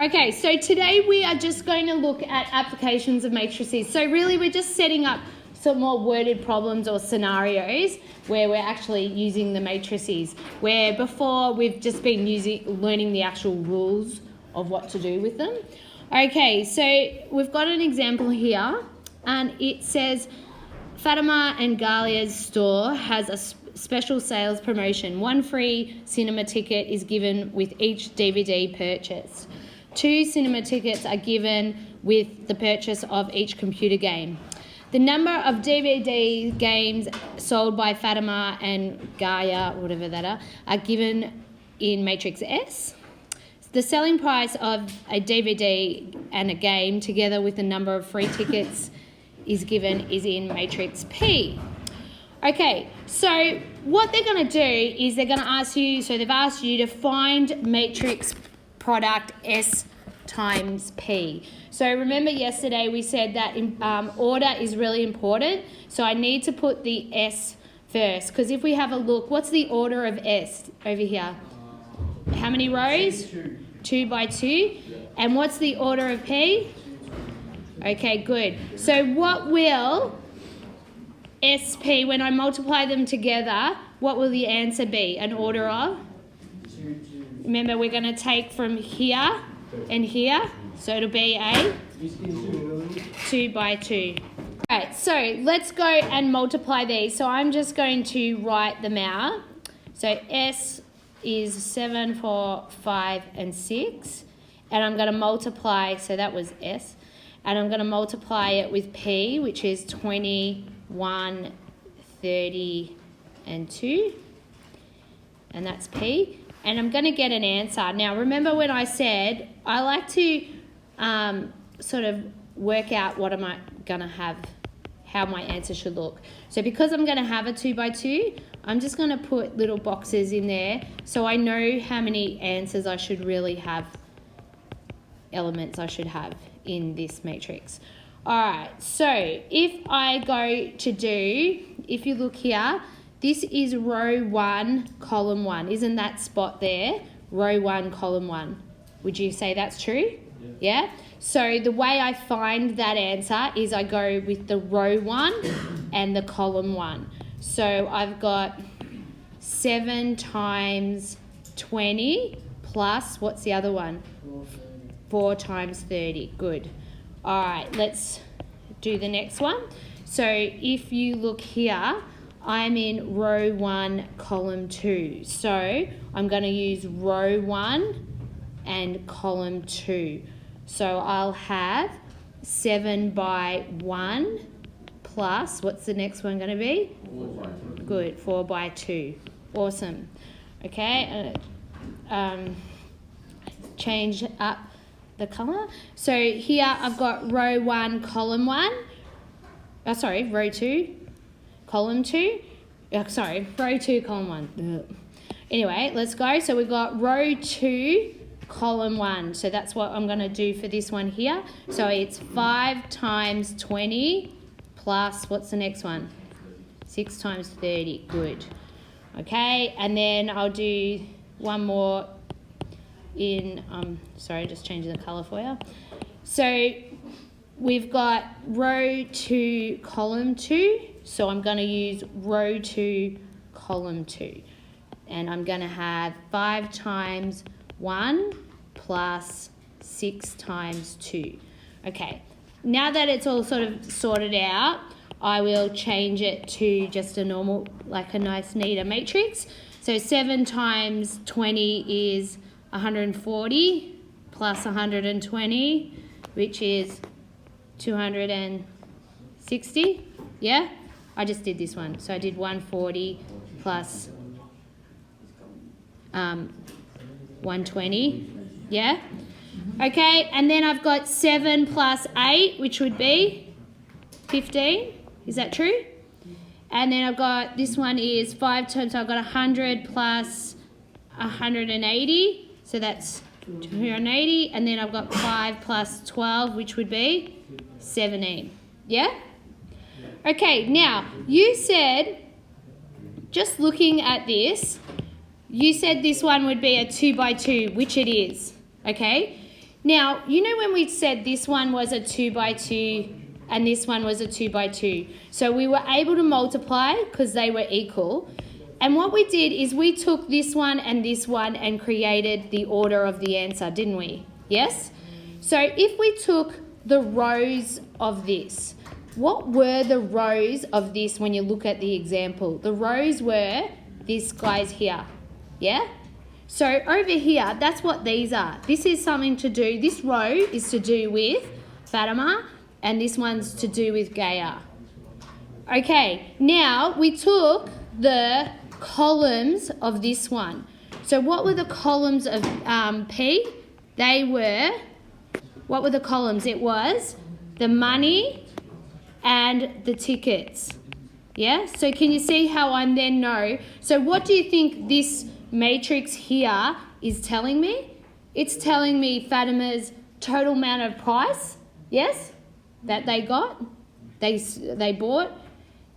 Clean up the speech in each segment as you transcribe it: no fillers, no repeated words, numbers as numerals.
Okay, so today we are just going to look at applications of matrices. So really we're just setting up some more worded problems or scenarios where we're actually using the matrices, where before we've just been learning the actual rules of what to do with them. Okay, so we've got an example here and it says Fatima and Galia's store has a special sales promotion. 1 free cinema ticket is given with each DVD purchased. 2 cinema tickets are given with the purchase of each computer game. The number of DVD games sold by Fatima and Gaia, whatever that are given in matrix S. The selling price of a DVD and a game together with the number of free tickets is in matrix P. Okay, so what they're going to do is they're going to ask you, so they've asked you to find matrix product S times P. So remember yesterday we said that order is really important. So I need to put the S first, because if we have a look, what's the order of S over here? How many rows? 2 by 2. And what's the order of P? Okay, good. So what will SP, when I multiply them together, what will the answer be? An order of? Remember, we're going to take from here and here, so it'll be a 2 by 2. Alright, so let's go and multiply these. So I'm just going to write them out. So S is 7, 4, 5, and 6. And I'm going to multiply, so that was S. And I'm going to multiply it with P, which is 21, 30, and 2. And that's P. And I'm going to get an answer. Now, remember when I said I like to sort of work out what am I going to have, how my answer should look. So because I'm going to have a 2 by 2, I'm just going to put little boxes in there so I know how many answers I should really have, elements I should have in this matrix. All right, so if I go to do, if you look here, this is row 1, column 1. Isn't that spot there? Row 1, column 1. Would you say that's true? Yeah? So the way I find that answer is I go with the row 1 and the column 1. So I've got 7 times 20 plus, what's the other one? 4 times 30. Good. All right, let's do the next one. So if you look here, I'm in row 1, column 2. So I'm going to use row 1 and column 2. So I'll have 7 by 1 plus, what's the next one going to be? 4 by 2. Good, 4 by 2. Awesome. Okay, change up the colour. So here I've got row 1, column 1. Row 2. Column 2, row 2, column 1. Anyway, let's go. So we've got row 2, column 1. So that's what I'm going to do for this one here. So it's 5 times 20 plus, what's the next one? 6 times 30. Good. Okay, and then I'll do one more in, just changing the colour for you. So we've got row 2, column 2. So I'm going to use row 2, column 2. And I'm going to have 5 times 1 plus 6 times 2. Okay, now that it's all sort of sorted out, I will change it to just a normal, like a nice neater matrix. So 7 times 20 is 140 plus 120, which is 260. Yeah? I just did this one. So I did 140 plus 120. Yeah? Okay, and then I've got 7 plus 8, which would be 15. Is that true? And then I've got, this one is 5 times, so I've got 100 plus 180. So that's 280. And then I've got 5 plus 12, which would be 17. Yeah? Okay, now, you said, just looking at this, you said this one would be a 2 by 2, which it is, okay? Now, you know when we said this one was a 2 by 2 and this one was a 2 by 2. So we were able to multiply because they were equal. And what we did is we took this one and created the order of the answer, didn't we? Yes? So if we took the rows of this, what were the rows of this when you look at the example? The rows were this guy's here. Yeah? So over here, that's what these are. This is something to do, this row is to do with Fatima, and this one's to do with Gaia. Okay, now we took the columns of this one. So what were the columns of P? They were, what were the columns? It was the money and the tickets. Yeah, so can you see how I then know? So what do you think this matrix here is telling me? It's telling me Fatima's total amount of price, yes, that they got, they bought,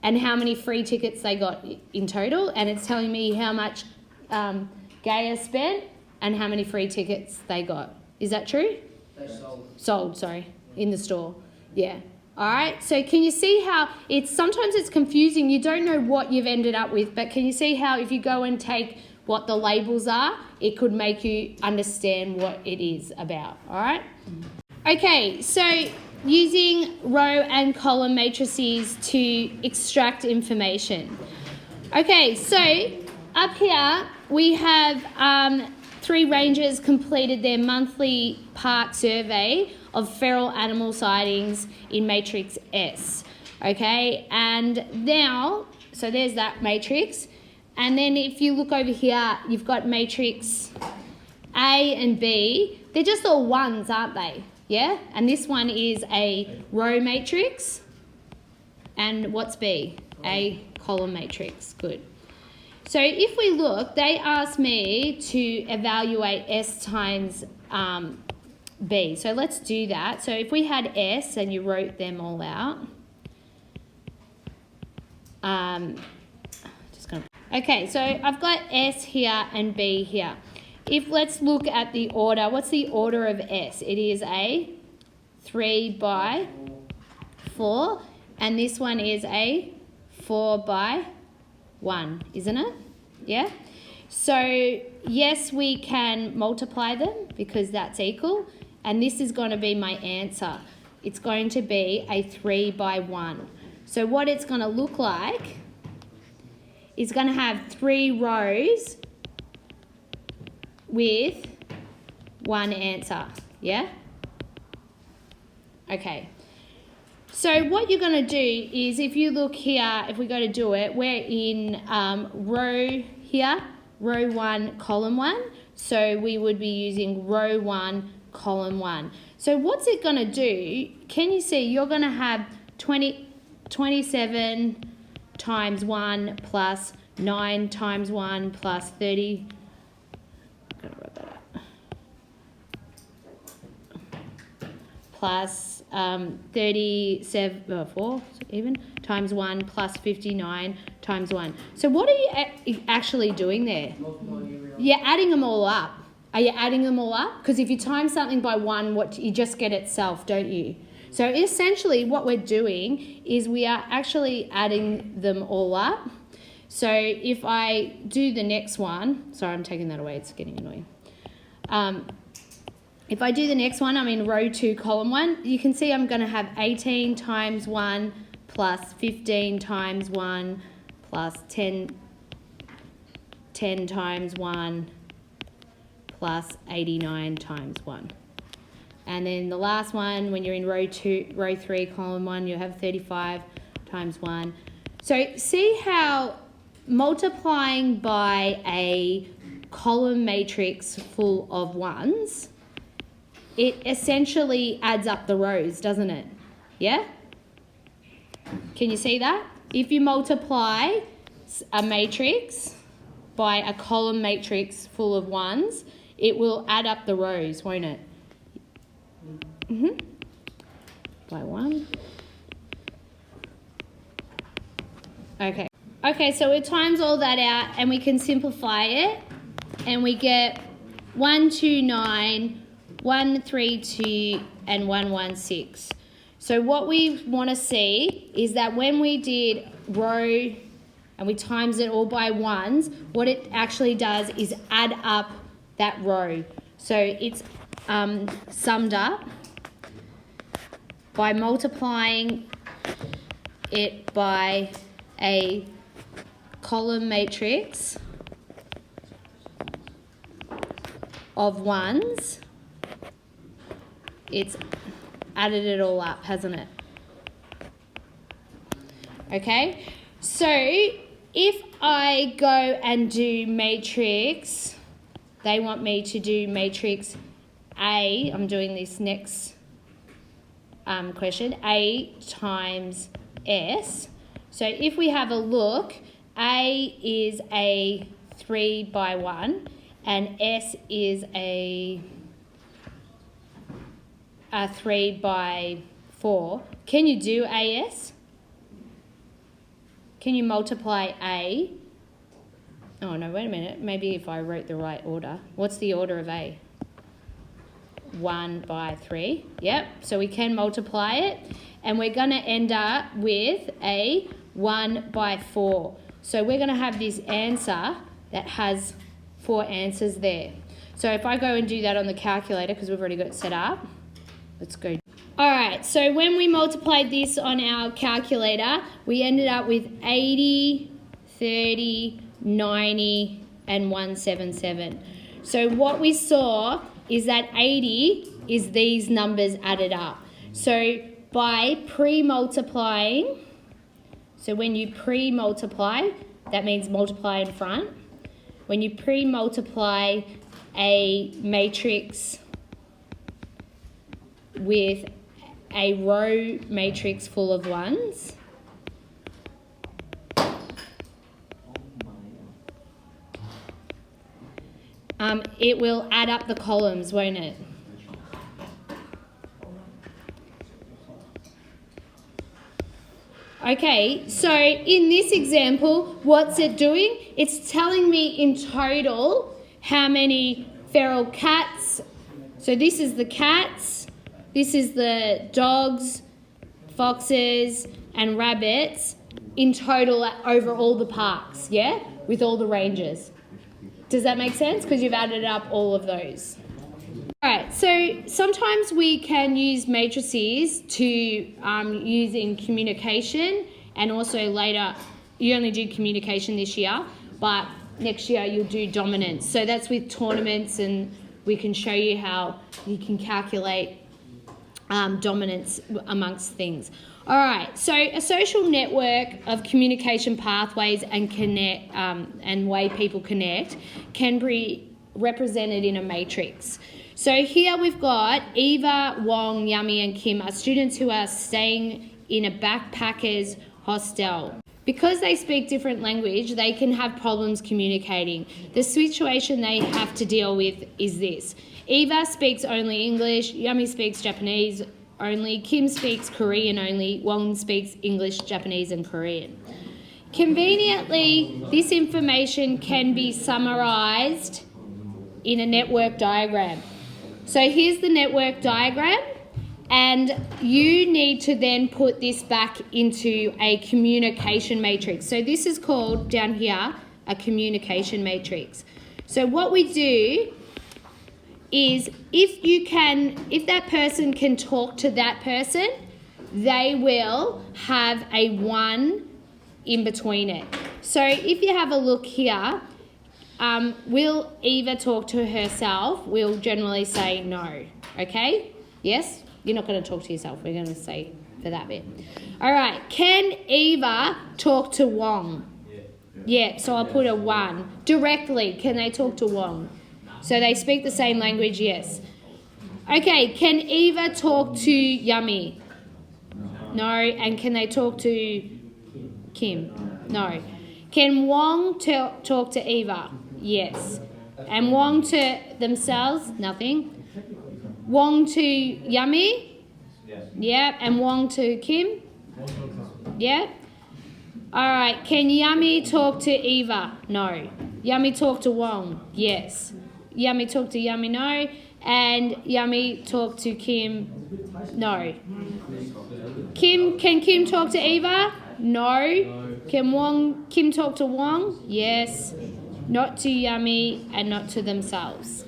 and how many free tickets they got in total, and it's telling me how much Gaia spent and how many free tickets they got. Is that true? They sold. Sold, sorry, in the store. Yeah. All right, so can you see how sometimes it's confusing, you don't know what you've ended up with, but can you see how if you go and take what the labels are, it could make you understand what it is about, all right? Okay, so using row and column matrices to extract information. Okay, so up here we have 3 rangers completed their monthly park survey of feral animal sightings in matrix S. Okay, and now, so there's that matrix. And then if you look over here, you've got matrix A and B. They're just all ones, aren't they? Yeah? And this one is a row matrix. And what's B? A column matrix. Good. So if we look, they asked me to evaluate S times B. So let's do that. So if we had S and you wrote them all out. Okay, so I've got S here and B here. Let's look at the order. What's the order of S? It is a 3 by 4, and this one is a 4 by 1, isn't it? Yeah? So, yes, we can multiply them because that's equal, and this is going to be my answer. It's going to be a 3 by 1. So what it's going to look like is going to have 3 rows with 1 answer, yeah? Okay. So what you're going to do is if you look here, if we go to do it, we're in row here, row 1, column 1. So we would be using row 1, column 1. So what's it going to do? Can you see you're going to have 27 times 1 plus 9 times 1 plus 30. I'm going to write that up. Plus 37, 4 even, times 1 plus 59 times 1. So what are you actually doing there? You're adding them all up. Are you adding them all up? Because if you times something by 1, you just get itself, don't you? So essentially what we're doing is we are actually adding them all up. So if I do the next one, sorry, I'm taking that away, it's getting annoying. If I do the next one, I'm in row 2, column 1, you can see I'm going to have 18 times 1 plus 15 times 1 plus 10 times 1 plus 89 times 1. And then the last one, when you're in row 3, column 1, you have 35 times 1. So see how multiplying by a column matrix full of ones, it essentially adds up the rows, doesn't it? Yeah? Can you see that? If you multiply a matrix by a column matrix full of ones, it will add up the rows, won't it? By 1. Okay. Okay, so it times all that out and we can simplify it and we get 129 132, and 116. So what we want to see is that when we did row and we times it all by ones, what it actually does is add up that row. So it's summed up by multiplying it by a column matrix of ones. It's added it all up, hasn't it? Okay, so if I go and do matrix, they want me to do matrix A. I'm doing this next question, A times S. So if we have a look, A is a 3 by 1 and S is a 3 by 4. Can you do AS? Can you multiply A? Oh no, wait a minute. Maybe if I wrote the right order. What's the order of A? 1 by 3. Yep, so we can multiply it. And we're going to end up with a 1 by 4. So we're going to have this answer that has 4 answers there. So if I go and do that on the calculator, because we've already got it set up, let's go. All right, so when we multiplied this on our calculator, we ended up with 80, 30, 90, and 177. So what we saw is that 80 is these numbers added up. So by pre-multiplying, so when you pre-multiply, that means multiply in front. When you pre-multiply a matrix with a row matrix full of ones, it will add up the columns, won't it? Okay, so in this example, what's it doing? It's telling me in total how many feral cats. So this is the cats, this is the dogs, foxes, and rabbits in total over all the parks, yeah? With all the ranges. Does that make sense? Because you've added up all of those. All right, so sometimes we can use matrices to use in communication, and also later, you only do communication this year, but next year you'll do dominance. So that's with tournaments, and we can show you how you can calculate dominance amongst things. All right, so a social network of communication pathways and connect and way people connect can be represented in a matrix. So here we've got Eva, Wong, Yummy and Kim are students who are staying in a backpackers hostel. Because they speak different language, they can have problems communicating. The situation they have to deal with is this. Eva speaks only English, Yummy speaks Japanese only, Kim speaks Korean only, Wong speaks English, Japanese and Korean. Conveniently, this information can be summarised in a network diagram. So here's the network diagram, and you need to then put this back into a communication matrix. So this is called, down here, a communication matrix. So what we do is if that person can talk to that person, they will have a 1 in between it. So if you have a look here, will Eva talk to herself? We'll generally say no, okay? Yes? You're not going to talk to yourself. We're going to say for that bit. All right, can Eva talk to Wong? Yeah, so I'll put a 1. Directly, can they talk to Wong? So they speak the same language, yes. Okay, can Eva talk to Yummy? No. And can they talk to Kim? No. Can Wong talk to Eva? Yes. And Wong to themselves? Nothing. Wong to Yummy? Yes. Yeah. And Wong to Kim? Yeah. All right. Can Yummy talk to Eva? No. Yummy talk to Wong? Yes. Yummy talk to Yummy? No. and Yummy talk to Kim? No. Can Kim talk to Eva? No. Can Kim talk to Wong? Yes. Not to Yummy and not to themselves.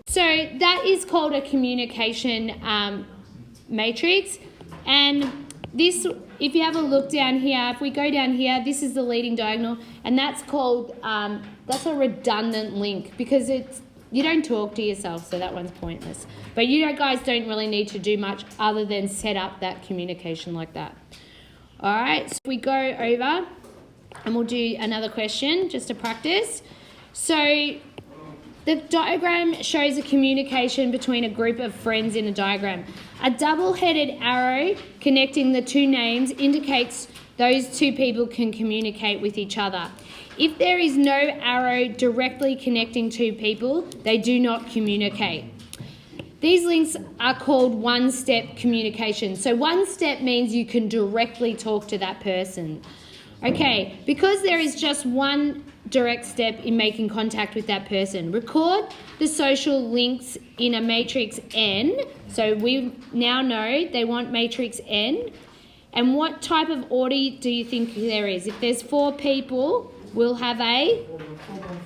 So that is called a communication matrix. And this, if you have a look down here, if we go down here, this is the leading diagonal, and that's called, that's a redundant link because you don't talk to yourself, so that one's pointless. But you guys don't really need to do much other than set up that communication like that. All right, so we go over and we'll do another question just to practice. So the diagram shows a communication between a group of friends in a diagram. A double-headed arrow connecting the two names indicates those two people can communicate with each other. If there is no arrow directly connecting two people, they do not communicate. These links are called one-step communication. So one step means you can directly talk to that person. Okay, because there is just one direct step in making contact with that person, record the social links in a matrix N. So we now know they want matrix N. And what type of order do you think there is? If there's 4 people, we'll have a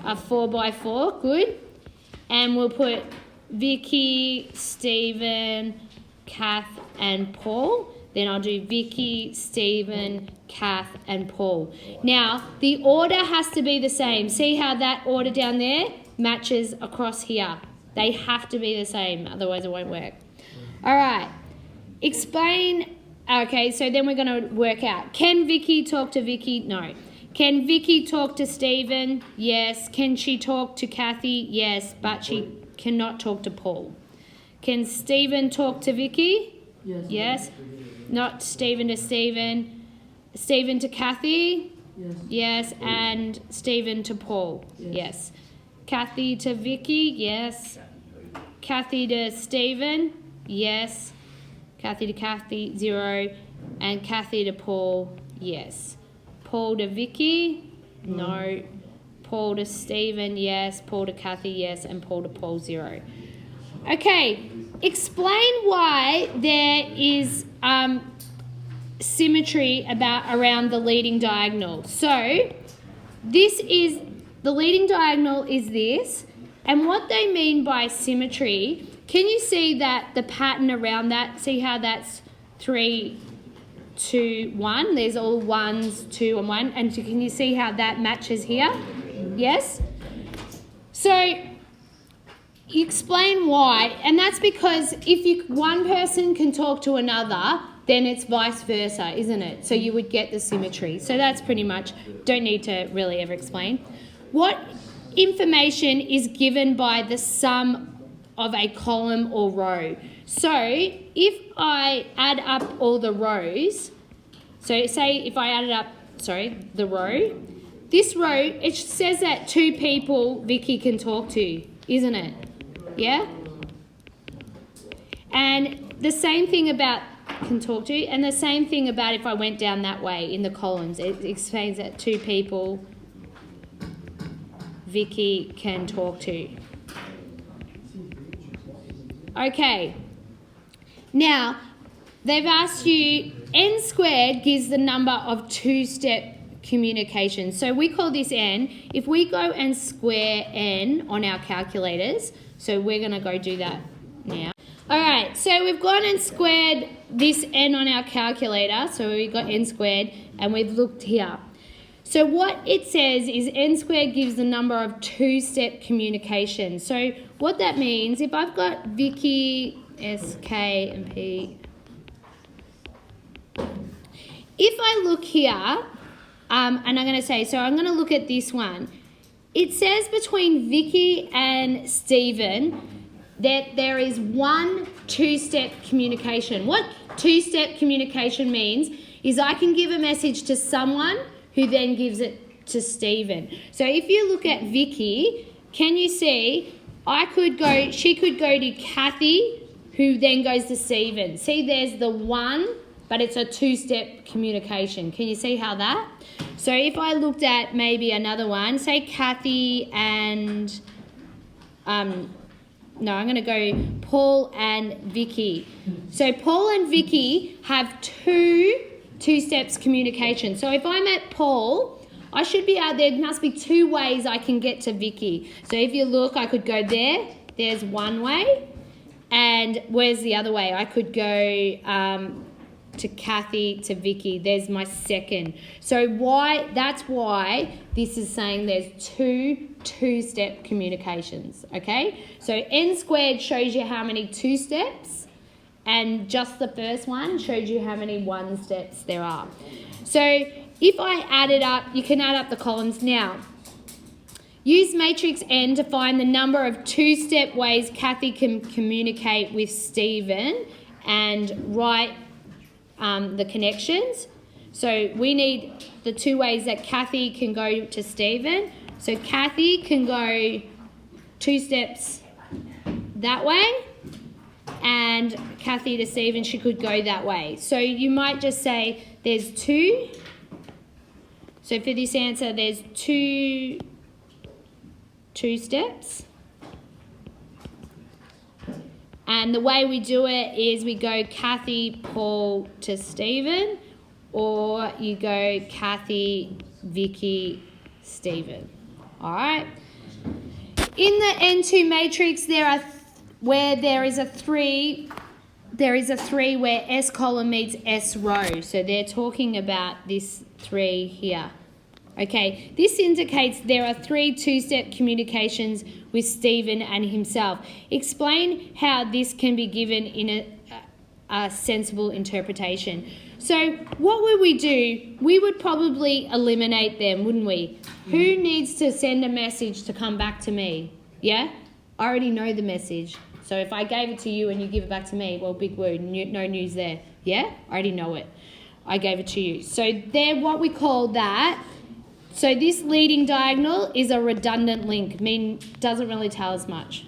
4x4, good. And we'll put Vicky, Stephen, Kath and Paul. Then I'll do Vicky, Stephen, Kath and Paul. Now, the order has to be the same. See how that order down there matches across here? They have to be the same, otherwise it won't work. All right, explain. Okay, so then we're going to work out. Can Vicky talk to Vicky? No. Can Vicky talk to Stephen? Yes. Can she talk to Kathy? Yes, but she cannot talk to Paul. Can Stephen talk to Vicky? Yes. Yes. Not Stephen to Stephen. Stephen to Kathy? Yes. Yes. And Stephen to Paul? Yes. Kathy to Vicky? Yes. Kathy to Stephen? Yes. Kathy to Kathy, 0. And Kathy to Paul? Yes. Paul to Vicky? No. Paul to Stephen? Yes. Paul to Kathy? Yes. And Paul to Paul? 0. Okay. Explain why there is symmetry around the leading diagonal. So this is, the leading diagonal is this, and what they mean by symmetry, can you see that the pattern around that, see how that's 3, 2, 1, there's all 1s, 2 and 1, and can you see how that matches here? Yes? So you explain why, and that's because if one person can talk to another, then it's vice versa, isn't it? So you would get the symmetry. So that's pretty much, don't need to really ever explain. What information is given by the sum of a column or row? So if I add up all the rows, so say if I added up, the row, this row, it says that 2 people Vicky can talk to, isn't it? Yeah? And the same thing about can talk to, and the same thing about if I went down that way in the columns. It explains that 2 people Vicky can talk to. Okay. Now, they've asked you, n squared gives the number of 2-step communication. So we call this n. If we go and square n on our calculators, so we're going to go do that now. All right, so we've gone and squared this n on our calculator. So we've got n squared, and we've looked here. So what it says is n squared gives the number of 2-step communication. So what that means, if I've got Vicky, S, K, and P, if I look here, and I'm going to say, so I'm going to look at this one. It says between Vicky and Stephen that there is one 2-step communication. What 2-step communication means is I can give a message to someone who then gives it to Stephen. So if you look at Vicky, can you see she could go to Kathy, who then goes to Stephen. See, there's the one, but it's a 2-step communication. Can you see how that? So if I looked at maybe another one, say Kathy and I'm going to go Paul and Vicky. So Paul and Vicky have two steps communication. So if I'm at Paul, I should be out there. There must be two ways I can get to Vicky. So if you look, I could go there. There's one way. And where's the other way? I could go to Kathy, to Vicky. There's my second. So that's why this is saying there's two-step communications, okay? So n squared shows you how many two steps, and just the first one shows you how many one steps there are. So if I add it up, you can add up the columns now. Use matrix N to find the number of two-step ways Kathy can communicate with Stephen and write the connections. So we need the two ways that Kathy can go to Stephen. So Kathy can go two steps that way, and Kathy to Stephen, she could go that way. So you might just say there's two. So for this answer, there's two steps. And the way we do it is we go Kathy, Paul to Stephen, or you go Kathy, Vicky, Stephen. All right. In the N2 matrix, where there is a 3 where S column meets S row. So they're talking about this 3 here. Okay, this indicates there are 3 two-step communications with Stephen and himself. Explain how this can be given in a sensible interpretation. So what would we do? We would probably eliminate them, wouldn't we? Who needs to send a message to come back to me? Yeah? I already know the message. So if I gave it to you and you give it back to me, well, big word, no news there. Yeah? I already know it. I gave it to you. So they're what we call that. So this leading diagonal is a redundant link, doesn't really tell us much.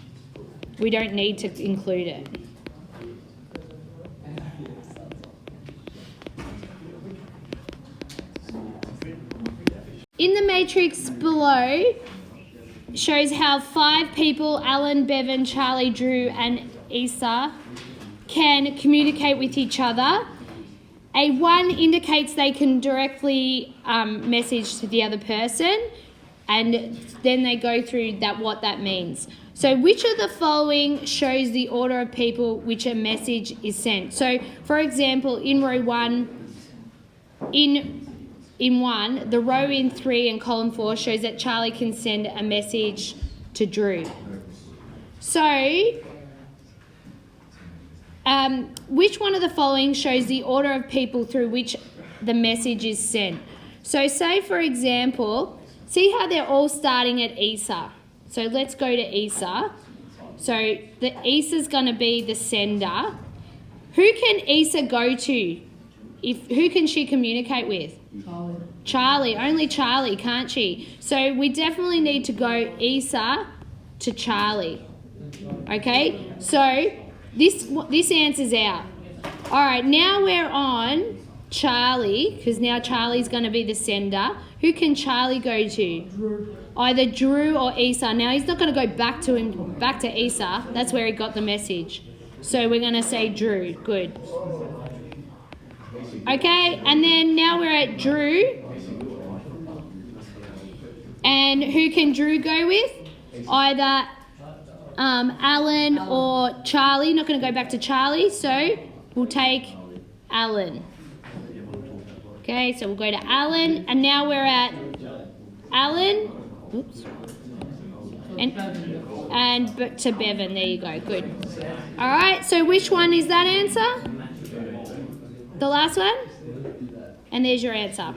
We don't need to include it. In the matrix below, shows how 5 people, Alan, Bevan, Charlie, Drew and Isa, can communicate with each other. A 1 indicates they can directly message to the other person, and then they go through what that means. So which of the following shows the order of people which a message is sent? So for example, in row 1, in 1, the row in 3 and column 4 shows that Charlie can send a message to Drew. So which one of the following shows the order of people through which the message is sent? So say, for example, see how they're all starting at Isa. So let's go to Isa. So the Isa's going to be the sender. Who can Isa go to? Who can she communicate with? Charlie. Only Charlie, can't she? So we definitely need to go Isa to Charlie. Okay? So this answer's out. All right, now we're on Charlie, because now Charlie's going to be the sender. Who can Charlie go to? Drew. Either Drew or Isa. Now he's not going to go back to Isa. That's where he got the message. So we're going to say Drew. Good. Okay, and then now we're at Drew. And who can Drew go with? Either Alan or Charlie. Not going to go back to Charlie, so we'll take Alan. Okay, so we'll go to Alan, and now we're at Alan. Oops. And to Bevan. There you go. Good. All right, so which one is that answer? The last one? And there's your answer.